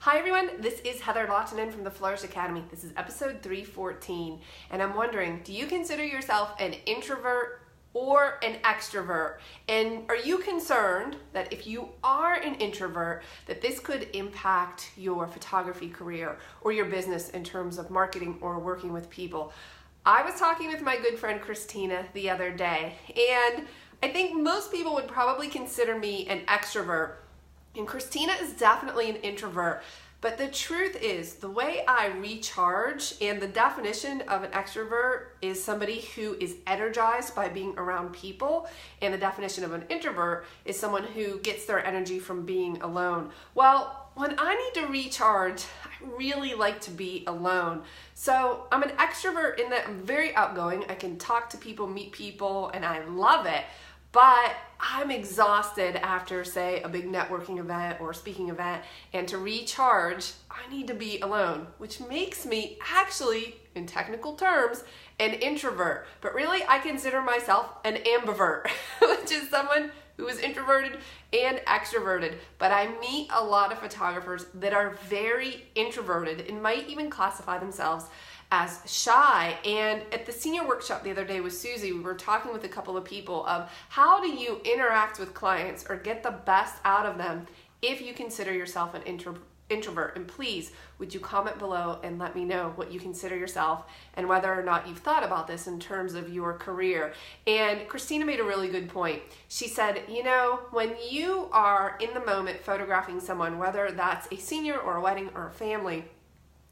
Hi everyone, this is Heather Lottinen from the Flourish.Academy. This is episode 314, and I'm wondering, do you consider yourself an introvert or an extrovert? And are you concerned that if you are an introvert, that this could impact your photography career or your business in terms of marketing or working with people? I was talking with my good friend Christina the other day, and I think most people would probably consider me an extrovert. And Christina is definitely an introvert, but the truth is the way I recharge, and the definition of an extrovert is somebody who is energized by being around people, and the definition of an introvert is someone who gets their energy from being alone. Well, when I need to recharge, I really like to be alone. So I'm an extrovert in that I'm very outgoing. I can talk to people, meet people, and I love it. But I'm exhausted after, say, a big networking event or speaking event, and to recharge, I need to be alone, which makes me actually, in technical terms, an introvert. But really, I consider myself an ambivert, which is someone who is introverted and extroverted. But I meet a lot of photographers that are very introverted and might even classify themselves as shy. And at the senior workshop the other day with Susie, we were talking with a couple of people of how do you interact with clients or get the best out of them if you consider yourself an introvert. And please, would you comment below and let me know what you consider yourself and whether or not you've thought about this in terms of your career. And Christina made a really good point. She said, you know, when you are in the moment photographing someone, whether that's a senior or a wedding or a family,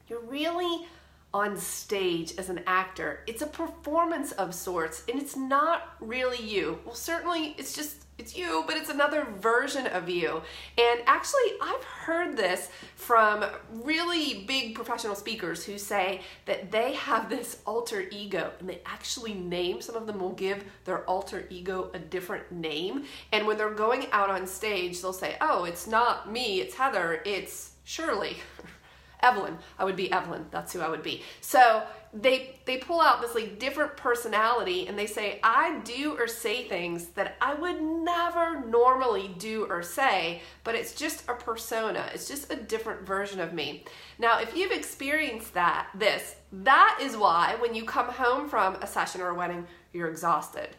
you're really on stage as an actor. It's a performance of sorts, and it's not really you. Well, certainly it's you, but it's another version of you. And actually, I've heard this from really big professional speakers who say that they have this alter ego, and they actually name, some of them will give their alter ego a different name. And when they're going out on stage, they'll say, oh, it's not me, it's Heather, it's Shirley. Evelyn, I would be Evelyn, that's who I would be. So they pull out this like different personality, and they say, I do or say things that I would never normally do or say, but it's just a persona. It's just a different version of me. Now, if you've experienced that is why when you come home from a session or a wedding, you're exhausted.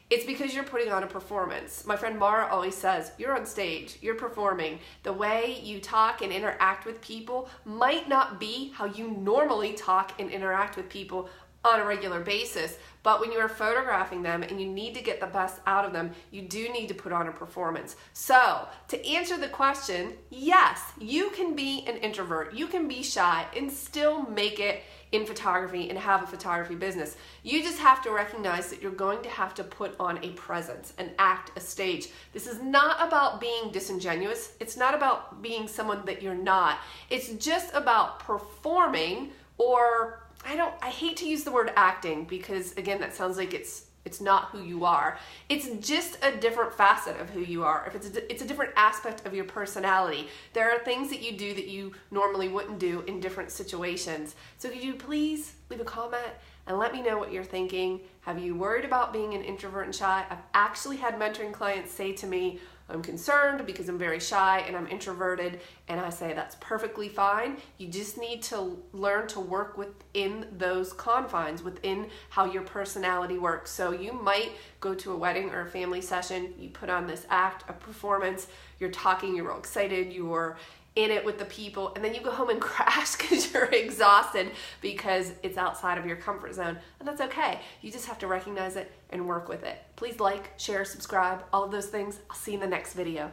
It's because you're putting on a performance. My friend Mara always says, you're on stage, you're performing. The way you talk and interact with people might not be how you normally talk and interact with people on a regular basis, but when you are photographing them and you need to get the best out of them, you do need to put on a performance. So, to answer the question, yes, you can be an introvert, you can be shy and still make it in photography and have a photography business. You just have to recognize that you're going to have to put on a presence and act a stage. This is not about being disingenuous. It's not about being someone that you're not. It's just about performing, or I hate to use the word acting because again, that sounds like it's not who you are. It's just a different facet of who you are. If it's a different aspect of your personality. There are things that you do that you normally wouldn't do in different situations. So could you please leave a comment and let me know what you're thinking? Have you worried about being an introvert and shy? I've actually had mentoring clients say to me, I'm concerned because I'm very shy and I'm introverted, and I say that's perfectly fine. You just need to learn to work within those confines, within how your personality works. So you might go to a wedding or a family session, you put on this act, a performance, you're talking, you're all excited, you're in it with the people, and then you go home and crash because you're exhausted because it's outside of your comfort zone, and that's okay. You just have to recognize it and work with it. Please like, share, subscribe, all of those things. I'll see you in the next video.